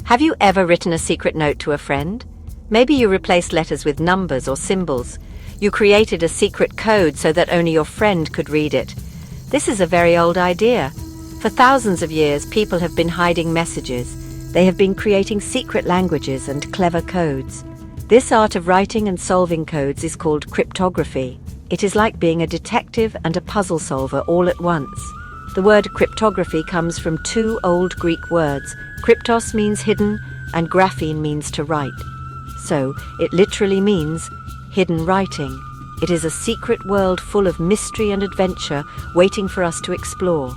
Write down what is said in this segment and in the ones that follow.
Have you ever written a secret note to a friend? Maybe you replaced letters with numbers or symbols. You created a secret code so that only your friend could read it. This is a very old idea. For thousands of years, people have been hiding messages. They have been creating secret languages and clever codes. This art of writing and solving codes is called cryptography. It is like being a detective and a puzzle solver all at once. The word cryptography comes from two old Greek words. Kryptos means hidden and graphene means to write. So, it literally means hidden writing. It is a secret world full of mystery and adventure waiting for us to explore.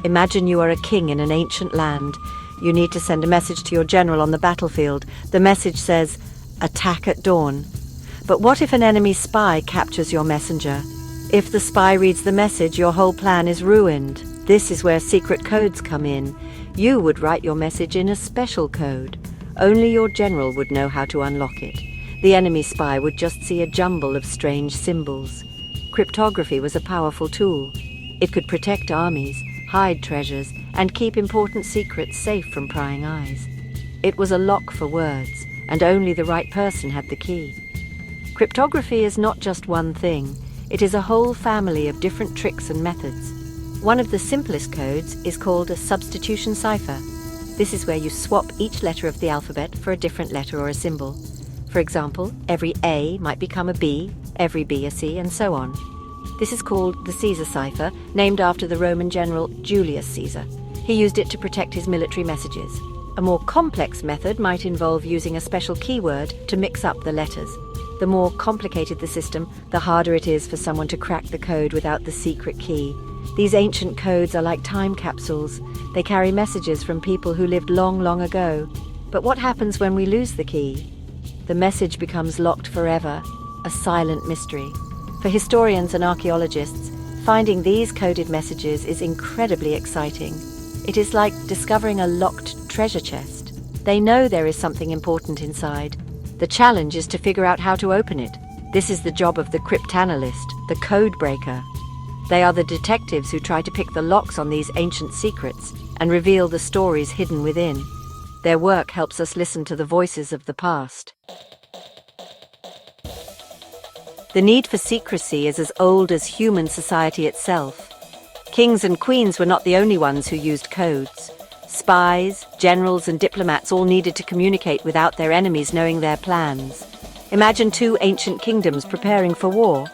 Imagine you are a king in an ancient land. You need to send a message to your general on the battlefield. The message says, "Attack at dawn." But what if an enemy spy captures your messenger? If the spy reads the message, your whole plan is ruined. This is where secret codes come in. You would write your message in a special code. Only your general would know how to unlock it. The enemy spy would just see a jumble of strange symbols. Cryptography was a powerful tool. It could protect armies, hide treasures, and keep important secrets safe from prying eyes. It was a lock for words, and only the right person had the key. Cryptography is not just one thing. It is a whole family of different tricks and methods. One of the simplest codes is called a substitution cipher. This is where you swap each letter of the alphabet for a different letter or a symbol. For example, every A might become a B, every B a C, and so on. This is called the Caesar cipher, named after the Roman general Julius Caesar. He used it to protect his military messages. A more complex method might involve using a special keyword to mix up the letters. The more complicated the system, the harder it is for someone to crack the code without the secret key. These ancient codes are like time capsules. They carry messages from people who lived long, long ago. But what happens when we lose the key? The message becomes locked forever, a silent mystery. For historians and archaeologists, finding these coded messages is incredibly exciting. It is like discovering a locked treasure chest. They know there is something important inside. The challenge is to figure out how to open it. This is the job of the cryptanalyst, the code breaker. They are the detectives who try to pick the locks on these ancient secrets and reveal the stories hidden within. Their work helps us listen to the voices of the past. The need for secrecy is as old as human society itself. Kings and queens were not the only ones who used codes. Spies, generals, and diplomats all needed to communicate without their enemies knowing their plans. Imagine two ancient kingdoms preparing for war.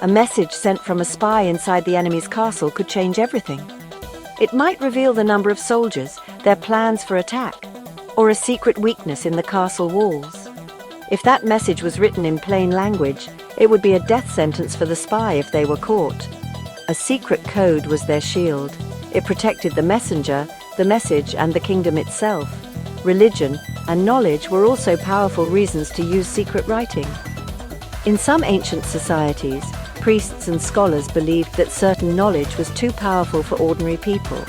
A message sent from a spy inside the enemy's castle could change everything. It might reveal the number of soldiers, their plans for attack, or a secret weakness in the castle walls. If that message was written in plain language, it would be a death sentence for the spy if they were caught. A secret code was their shield. It protected the messenger, the message, and the kingdom itself. Religion and knowledge were also powerful reasons to use secret writing. In some ancient societies, priests and scholars believed that certain knowledge was too powerful for ordinary people.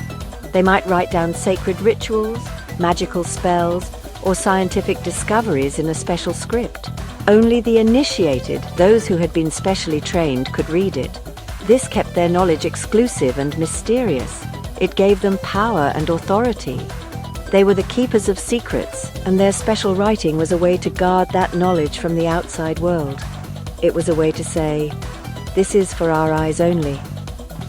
They might write down sacred rituals, magical spells, or scientific discoveries in a special script. Only the initiated, those who had been specially trained, could read it. This kept their knowledge exclusive and mysterious. It gave them power and authority. They were the keepers of secrets, and their special writing was a way to guard that knowledge from the outside world. It was a way to say, "This is for our eyes only."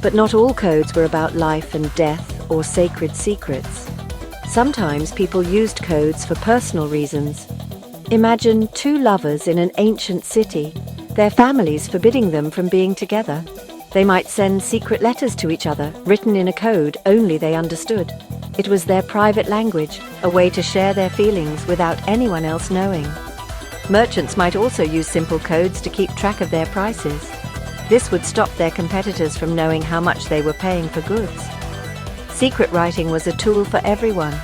But not all codes were about life and death or sacred secrets. Sometimes people used codes for personal reasons. Imagine two lovers in an ancient city, their families forbidding them from being together. They might send secret letters to each other, written in a code only they understood. It was their private language, a way to share their feelings without anyone else knowing. Merchants might also use simple codes to keep track of their prices. This would stop their competitors from knowing how much they were paying for goods. Secret writing was a tool for everyone,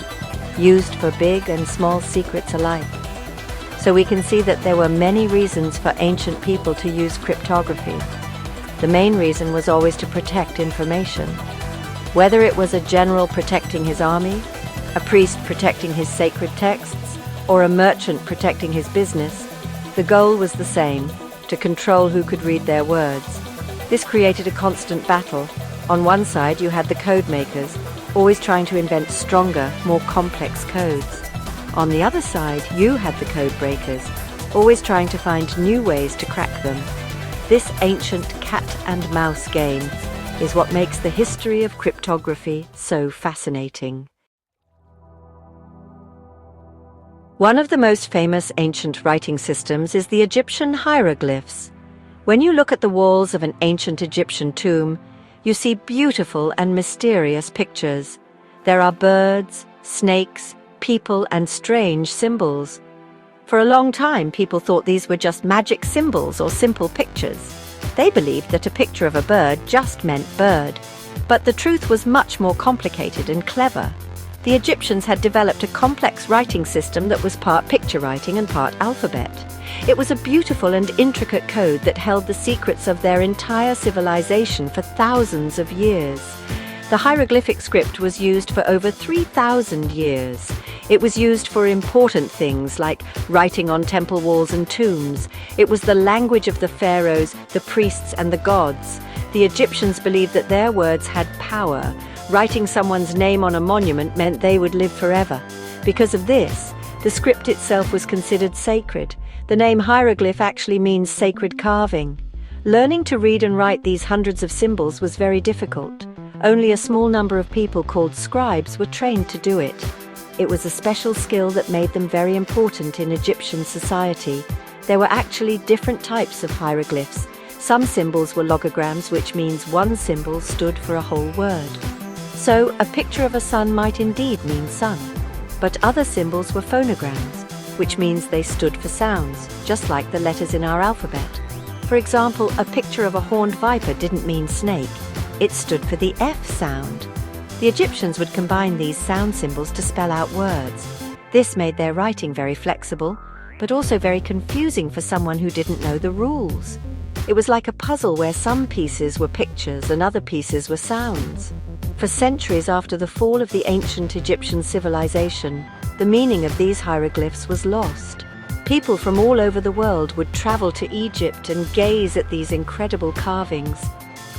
used for big and small secrets alike. So we can see that there were many reasons for ancient people to use cryptography. The main reason was always to protect information. Whether it was a general protecting his army, a priest protecting his sacred texts, or a merchant protecting his business, the goal was the same: to control who could read their words. This created a constant battle. On one side, you had the code makers, always trying to invent stronger, more complex codes. On the other side, you had the code breakers, always trying to find new ways to crack them. This ancient cat and mouse game is what makes the history of cryptography so fascinating. One of the most famous ancient writing systems is the Egyptian hieroglyphs. When you look at the walls of an ancient Egyptian tomb, you see beautiful and mysterious pictures. There are birds, snakes, people, and strange symbols. For a long time, people thought these were just magic symbols or simple pictures. They believed that a picture of a bird just meant bird. But the truth was much more complicated and clever. The Egyptians had developed a complex writing system that was part picture writing and part alphabet. It was a beautiful and intricate code that held the secrets of their entire civilization for thousands of years. The hieroglyphic script was used for over 3,000 years. It was used for important things like writing on temple walls and tombs. It was the language of the pharaohs, the priests, and the gods. The Egyptians believed that their words had power. Writing someone's name on a monument meant they would live forever. Because of this, the script itself was considered sacred. The name hieroglyph actually means sacred carving. Learning to read and write these hundreds of symbols was very difficult. Only a small number of people called scribes were trained to do it. It was a special skill that made them very important in Egyptian society. There were actually different types of hieroglyphs. Some symbols were logograms, which means one symbol stood for a whole word. So, a picture of a sun might indeed mean sun. But other symbols were phonograms, which means they stood for sounds, just like the letters in our alphabet. For example, a picture of a horned viper didn't mean snake. It stood for the F sound. The Egyptians would combine these sound symbols to spell out words. This made their writing very flexible, but also very confusing for someone who didn't know the rules. It was like a puzzle where some pieces were pictures and other pieces were sounds. For centuries after the fall of the ancient Egyptian civilization, the meaning of these hieroglyphs was lost. People from all over the world would travel to Egypt and gaze at these incredible carvings.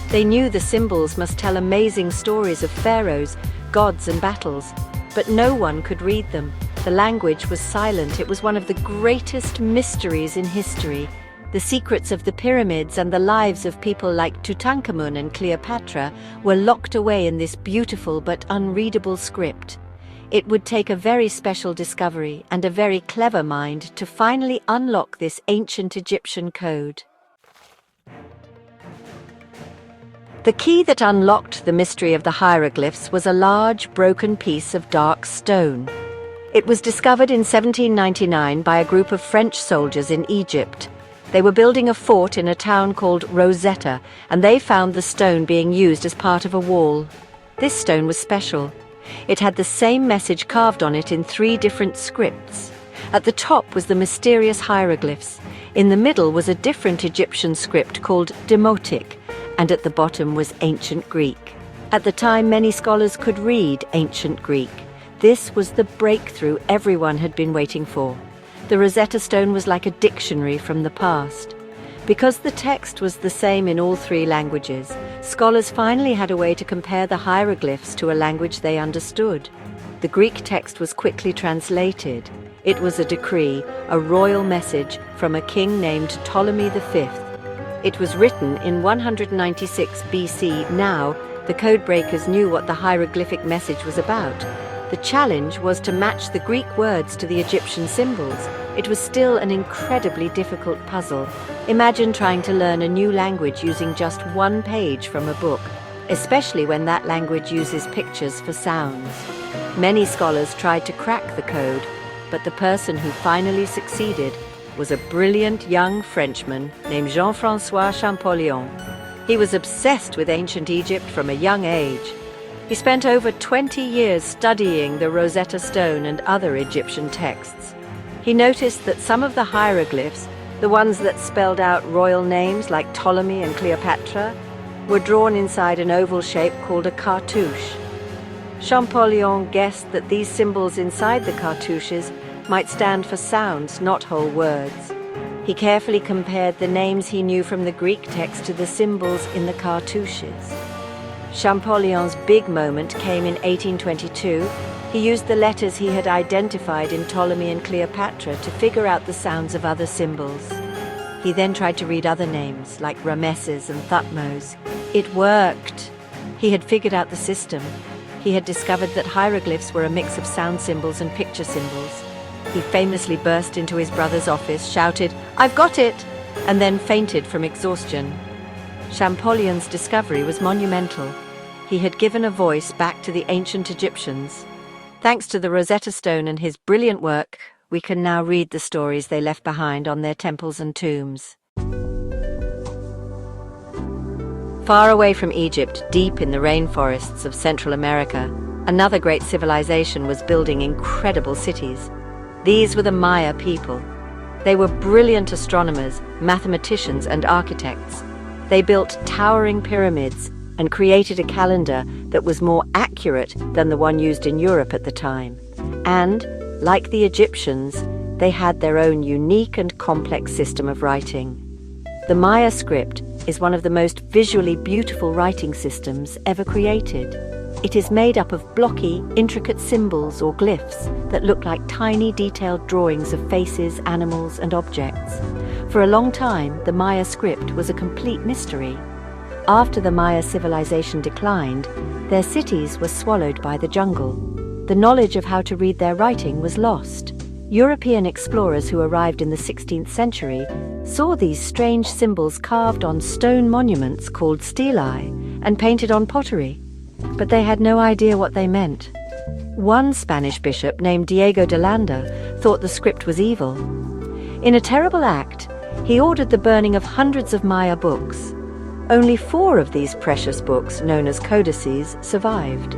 They knew the symbols must tell amazing stories of pharaohs, gods, and battles, but no one could read them. The language was silent. It was one of the greatest mysteries in history. The secrets of the pyramids and the lives of people like Tutankhamun and Cleopatra were locked away in this beautiful but unreadable script. It would take a very special discovery and a very clever mind to finally unlock this ancient Egyptian code. The key that unlocked the mystery of the hieroglyphs was a large, broken piece of dark stone. It was discovered in 1799 by a group of French soldiers in Egypt. They were building a fort in a town called Rosetta, and they found the stone being used as part of a wall. This stone was special. It had the same message carved on it in 3 different scripts. At the top was the mysterious hieroglyphs. In the middle was a different Egyptian script called Demotic, and at the bottom was Ancient Greek. At the time, many scholars could read Ancient Greek. This was the breakthrough everyone had been waiting for. The Rosetta Stone was like a dictionary from the past. Because the text was the same in all 3 languages, scholars finally had a way to compare the hieroglyphs to a language they understood. The Greek text was quickly translated. It was a decree, a royal message from a king named Ptolemy V. It was written in 196 BC. Now, the codebreakers knew what the hieroglyphic message was about. The challenge was to match the Greek words to the Egyptian symbols. It was still an incredibly difficult puzzle. Imagine trying to learn a new language using just 1 page from a book, especially when that language uses pictures for sounds. Many scholars tried to crack the code, but the person who finally succeeded was a brilliant young Frenchman named Jean-François Champollion. He was obsessed with ancient Egypt from a young age. He spent over 20 years studying the Rosetta Stone and other Egyptian texts. He noticed that some of the hieroglyphs, the ones that spelled out royal names like Ptolemy and Cleopatra, were drawn inside an oval shape called a cartouche. Champollion guessed that these symbols inside the cartouches might stand for sounds, not whole words. He carefully compared the names he knew from the Greek text to the symbols in the cartouches. Champollion's big moment came in 1822. He used the letters he had identified in Ptolemy and Cleopatra to figure out the sounds of other symbols. He then tried to read other names, like Rameses and Thutmose. It worked! He had figured out the system. He had discovered that hieroglyphs were a mix of sound symbols and picture symbols. He famously burst into his brother's office, shouted, "I've got it!" and then fainted from exhaustion. Champollion's discovery was monumental. He had given a voice back to the ancient Egyptians. Thanks to the Rosetta Stone and his brilliant work, we can now read the stories they left behind on their temples and tombs. Far away from Egypt, deep in the rainforests of Central America, another great civilization was building incredible cities. These were the Maya people. They were brilliant astronomers, mathematicians, and architects. They built towering pyramids and created a calendar that was more accurate than the one used in Europe at the time. And, like the Egyptians, they had their own unique and complex system of writing. The Maya script is one of the most visually beautiful writing systems ever created. It is made up of blocky, intricate symbols or glyphs that look like tiny, detailed drawings of faces, animals, and objects. For a long time, the Maya script was a complete mystery. After the Maya civilization declined, their cities were swallowed by the jungle. The knowledge of how to read their writing was lost. European explorers who arrived in the 16th century saw these strange symbols carved on stone monuments called stelae and painted on pottery, but they had no idea what they meant. One Spanish bishop named Diego de Landa thought the script was evil. In a terrible act, he ordered the burning of hundreds of Maya books. Only 4 of these precious books, known as codices, survived.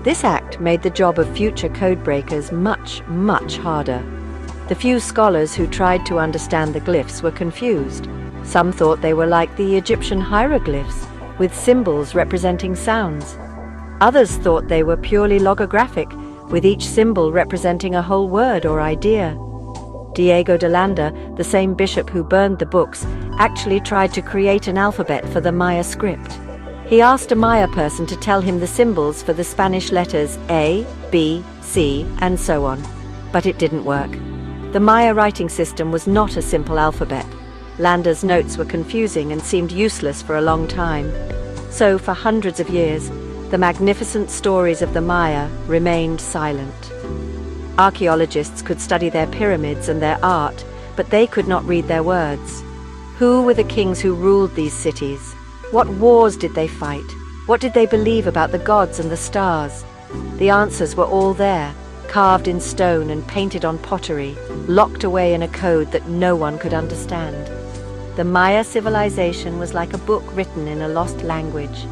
This act made the job of future codebreakers much, much harder. The few scholars who tried to understand the glyphs were confused. Some thought they were like the Egyptian hieroglyphs, with symbols representing sounds. Others thought they were purely logographic, with each symbol representing a whole word or idea. Diego de Landa, the same bishop who burned the books, actually tried to create an alphabet for the Maya script. He asked a Maya person to tell him the symbols for the Spanish letters A, B, C, and so on. But it didn't work. The Maya writing system was not a simple alphabet. Landa's notes were confusing and seemed useless for a long time. So, for hundreds of years, the magnificent stories of the Maya remained silent. Archaeologists could study their pyramids and their art, but they could not read their words. Who were the kings who ruled these cities? What wars did they fight? What did they believe about the gods and the stars? The answers were all there, carved in stone and painted on pottery, locked away in a code that no one could understand. The Maya civilization was like a book written in a lost language.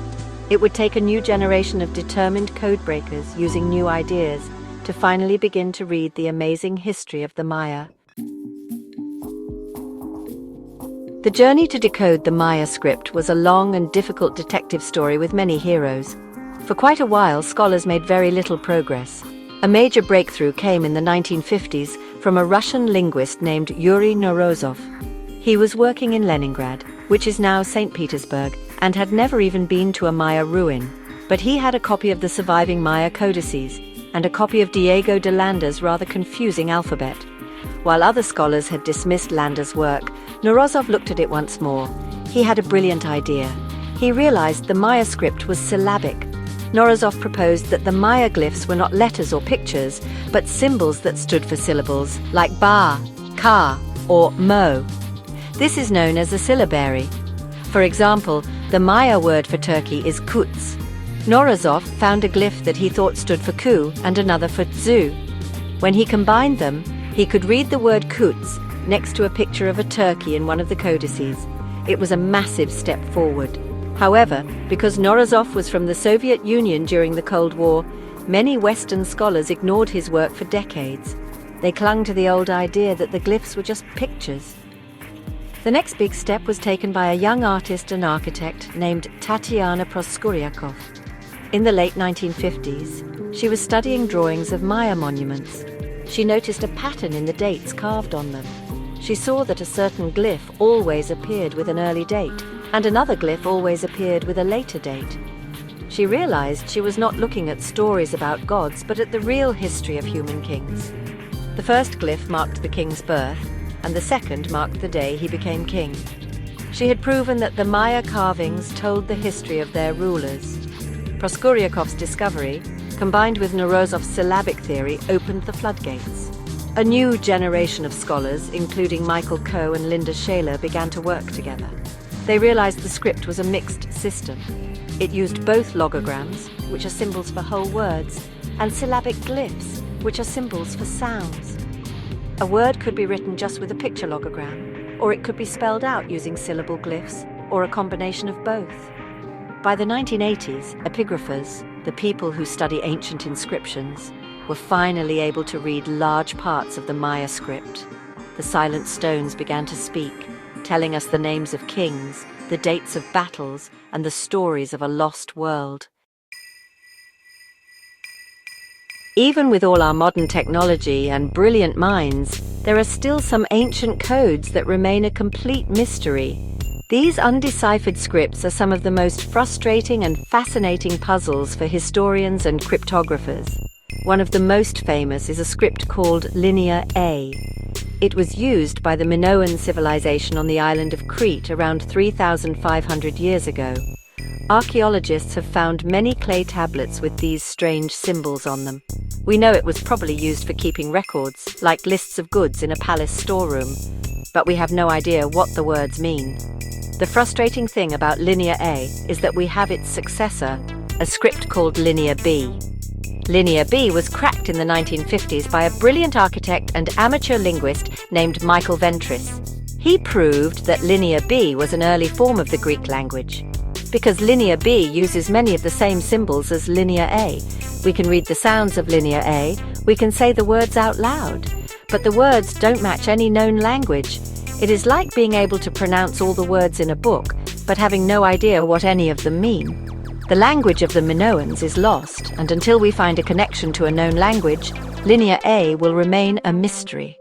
It would take a new generation of determined codebreakers using new ideas to finally begin to read the amazing history of the Maya. The journey to decode the Maya script was a long and difficult detective story with many heroes. For quite a while, scholars made very little progress. A major breakthrough came in the 1950s from a Russian linguist named Yuri Morozov. He was working in Leningrad, which is now St. Petersburg, and had never even been to a Maya ruin. But he had a copy of the surviving Maya codices and a copy of Diego de Landa's rather confusing alphabet. While other scholars had dismissed Landa's work, Morozov looked at it once more. He had a brilliant idea. He realized the Maya script was syllabic. Morozov proposed that the Maya glyphs were not letters or pictures, but symbols that stood for syllables, like ba, ka, or mo. This is known as a syllabary. For example, the Maya word for turkey is kuts. Morozov found a glyph that he thought stood for ku and another for tzu. When he combined them, he could read the word kuts next to a picture of a turkey in one of the codices. It was a massive step forward. However, because Morozov was from the Soviet Union during the Cold War, many Western scholars ignored his work for decades. They clung to the old idea that the glyphs were just pictures. The next big step was taken by a young artist and architect named Tatiana Proskuryakov. In the late 1950s, she was studying drawings of Maya monuments. She noticed a pattern in the dates carved on them. She saw that a certain glyph always appeared with an early date, and another glyph always appeared with a later date. She realized she was not looking at stories about gods, but at the real history of human kings. The first glyph marked the king's birth, and the second marked the day he became king. She had proven that the Maya carvings told the history of their rulers. Proskuriakov's discovery, combined with Morozov's syllabic theory, opened the floodgates. A new generation of scholars, including Michael Coe and Linda Shaler, began to work together. They realized the script was a mixed system. It used both logograms, which are symbols for whole words, and syllabic glyphs, which are symbols for sounds. A word could be written just with a picture logogram, or it could be spelled out using syllable glyphs, or a combination of both. By the 1980s, epigraphers, the people who study ancient inscriptions, were finally able to read large parts of the Maya script. The silent stones began to speak, telling us the names of kings, the dates of battles, and the stories of a lost world. Even with all our modern technology and brilliant minds, there are still some ancient codes that remain a complete mystery. These undeciphered scripts are some of the most frustrating and fascinating puzzles for historians and cryptographers. One of the most famous is a script called Linear A. It was used by the Minoan civilization on the island of Crete around 3,500 years ago. Archaeologists have found many clay tablets with these strange symbols on them. We know it was probably used for keeping records, like lists of goods in a palace storeroom, but we have no idea what the words mean. The frustrating thing about Linear A is that we have its successor, a script called Linear B. Linear B was cracked in the 1950s by a brilliant architect and amateur linguist named Michael Ventris. He proved that Linear B was an early form of the Greek language. Because Linear B uses many of the same symbols as Linear A, we can read the sounds of Linear A, we can say the words out loud, but the words don't match any known language. It is like being able to pronounce all the words in a book, but having no idea what any of them mean. The language of the Minoans is lost, and until we find a connection to a known language, Linear A will remain a mystery.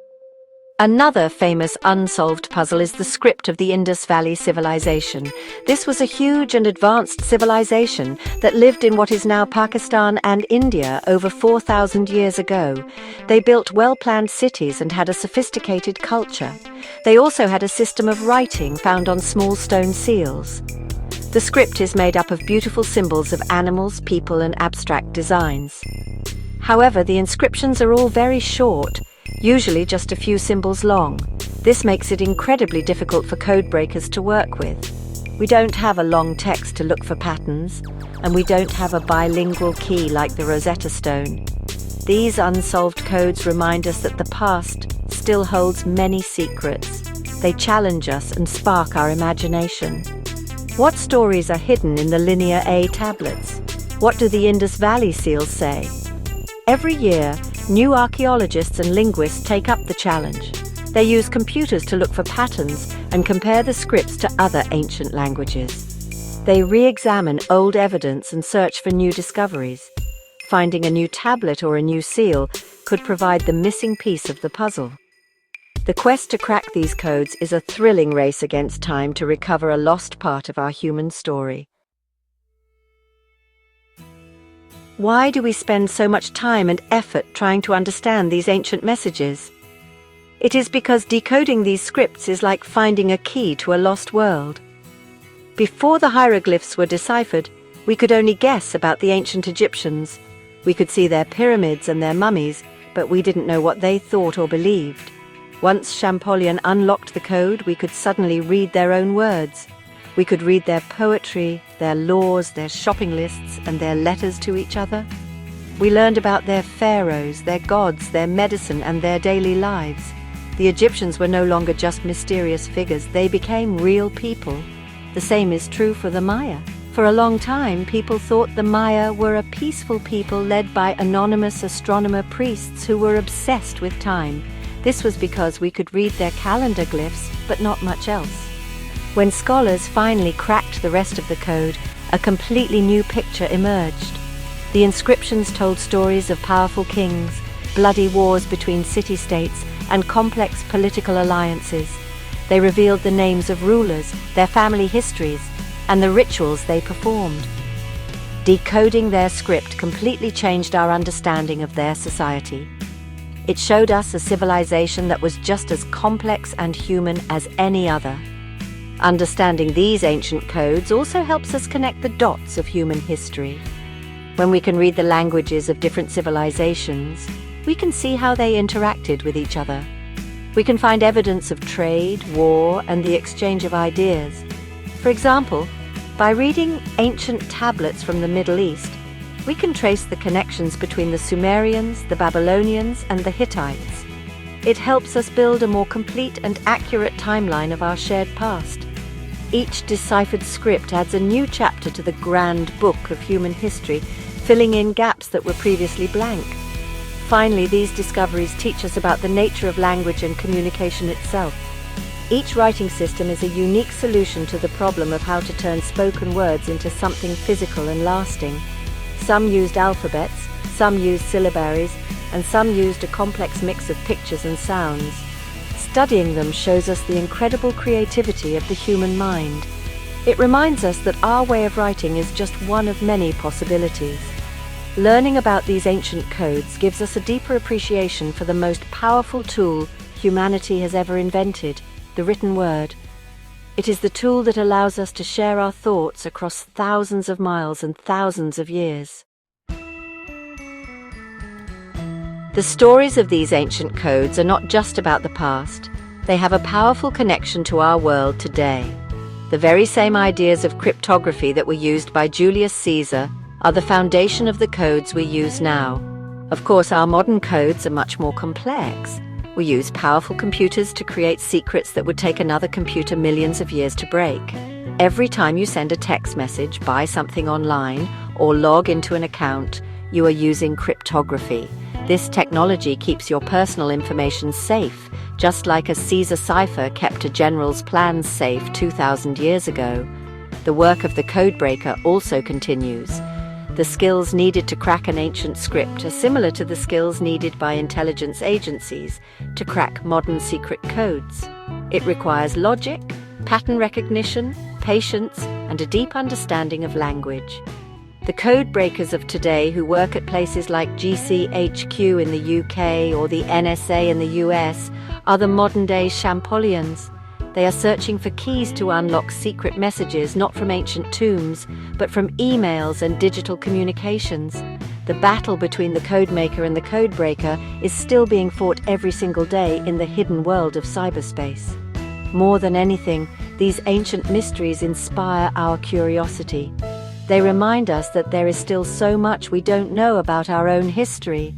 Another famous unsolved puzzle is the script of the Indus Valley Civilization. This was a huge and advanced civilization that lived in what is now Pakistan and India over 4,000 years ago. They built well-planned cities and had a sophisticated culture. They also had a system of writing found on small stone seals. The script is made up of beautiful symbols of animals, people, and abstract designs. However, the inscriptions are all very short, usually just a few symbols long. This makes it incredibly difficult for code breakers to work with. We don't have a long text to look for patterns, and we don't have a bilingual key like the Rosetta Stone. These unsolved codes remind us that the past still holds many secrets. They challenge us and spark our imagination. What stories are hidden in the Linear A tablets? What do the Indus Valley seals say? Every year, new archaeologists and linguists take up the challenge. They use computers to look for patterns and compare the scripts to other ancient languages. They re-examine old evidence and search for new discoveries. Finding a new tablet or a new seal could provide the missing piece of the puzzle. The quest to crack these codes is a thrilling race against time to recover a lost part of our human story. Why do we spend so much time and effort trying to understand these ancient messages? It is because decoding these scripts is like finding a key to a lost world. Before the hieroglyphs were deciphered, we could only guess about the ancient Egyptians. We could see their pyramids and their mummies, but we didn't know what they thought or believed. Once Champollion unlocked the code, we could suddenly read their own words. We could read their poetry, their laws, their shopping lists, and their letters to each other. We learned about their pharaohs, their gods, their medicine, and their daily lives. The Egyptians were no longer just mysterious figures, they became real people. The same is true for the Maya. For a long time, people thought the Maya were a peaceful people led by anonymous astronomer priests who were obsessed with time. This was because we could read their calendar glyphs, but not much else. When scholars finally cracked the rest of the code, a completely new picture emerged. The inscriptions told stories of powerful kings, bloody wars between city-states, and complex political alliances. They revealed the names of rulers, their family histories, and the rituals they performed. Decoding their script completely changed our understanding of their society. It showed us a civilization that was just as complex and human as any other. Understanding these ancient codes also helps us connect the dots of human history. When we can read the languages of different civilizations, we can see how they interacted with each other. We can find evidence of trade, war, and the exchange of ideas. For example, by reading ancient tablets from the Middle East, we can trace the connections between the Sumerians, the Babylonians, and the Hittites. It helps us build a more complete and accurate timeline of our shared past. Each deciphered script adds a new chapter to the grand book of human history, filling in gaps that were previously blank. Finally, these discoveries teach us about the nature of language and communication itself. Each writing system is a unique solution to the problem of how to turn spoken words into something physical and lasting. Some used alphabets, some used syllabaries, and some used a complex mix of pictures and sounds. Studying them shows us the incredible creativity of the human mind. It reminds us that our way of writing is just one of many possibilities. Learning about these ancient codes gives us a deeper appreciation for the most powerful tool humanity has ever invented, the written word. It is the tool that allows us to share our thoughts across thousands of miles and thousands of years. The stories of these ancient codes are not just about the past. They have a powerful connection to our world today. The very same ideas of cryptography that were used by Julius Caesar are the foundation of the codes we use now. Of course, our modern codes are much more complex. We use powerful computers to create secrets that would take another computer millions of years to break. Every time you send a text message, buy something online, or log into an account, you are using cryptography. This technology keeps your personal information safe, just like a Caesar cipher kept a general's plans safe 2,000 years ago. The work of the codebreaker also continues. The skills needed to crack an ancient script are similar to the skills needed by intelligence agencies to crack modern secret codes. It requires logic, pattern recognition, patience, and a deep understanding of language. The code breakers of today who work at places like GCHQ in the UK or the NSA in the US are the modern-day Champollions. They are searching for keys to unlock secret messages not from ancient tombs, but from emails and digital communications. The battle between the codemaker and the codebreaker is still being fought every single day in the hidden world of cyberspace. More than anything, these ancient mysteries inspire our curiosity. They remind us that there is still so much we don't know about our own history.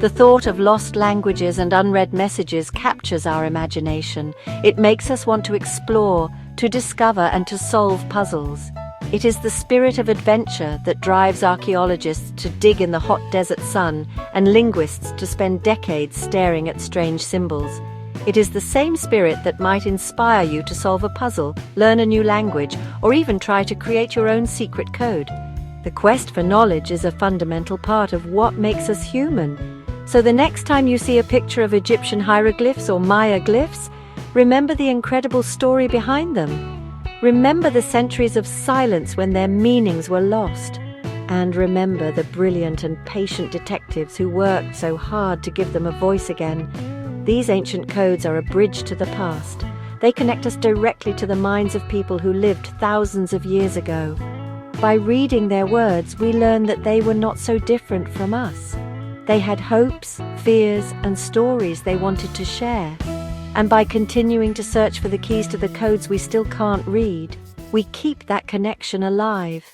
The thought of lost languages and unread messages captures our imagination. It makes us want to explore, to discover, and to solve puzzles. It is the spirit of adventure that drives archaeologists to dig in the hot desert sun and linguists to spend decades staring at strange symbols. It is the same spirit that might inspire you to solve a puzzle, learn a new language, or even try to create your own secret code. The quest for knowledge is a fundamental part of what makes us human. So the next time you see a picture of Egyptian hieroglyphs or Maya glyphs, remember the incredible story behind them. Remember the centuries of silence when their meanings were lost. And remember the brilliant and patient detectives who worked so hard to give them a voice again. These ancient codes are a bridge to the past. They connect us directly to the minds of people who lived thousands of years ago. By reading their words, we learn that they were not so different from us. They had hopes, fears, and stories they wanted to share. And by continuing to search for the keys to the codes we still can't read, we keep that connection alive.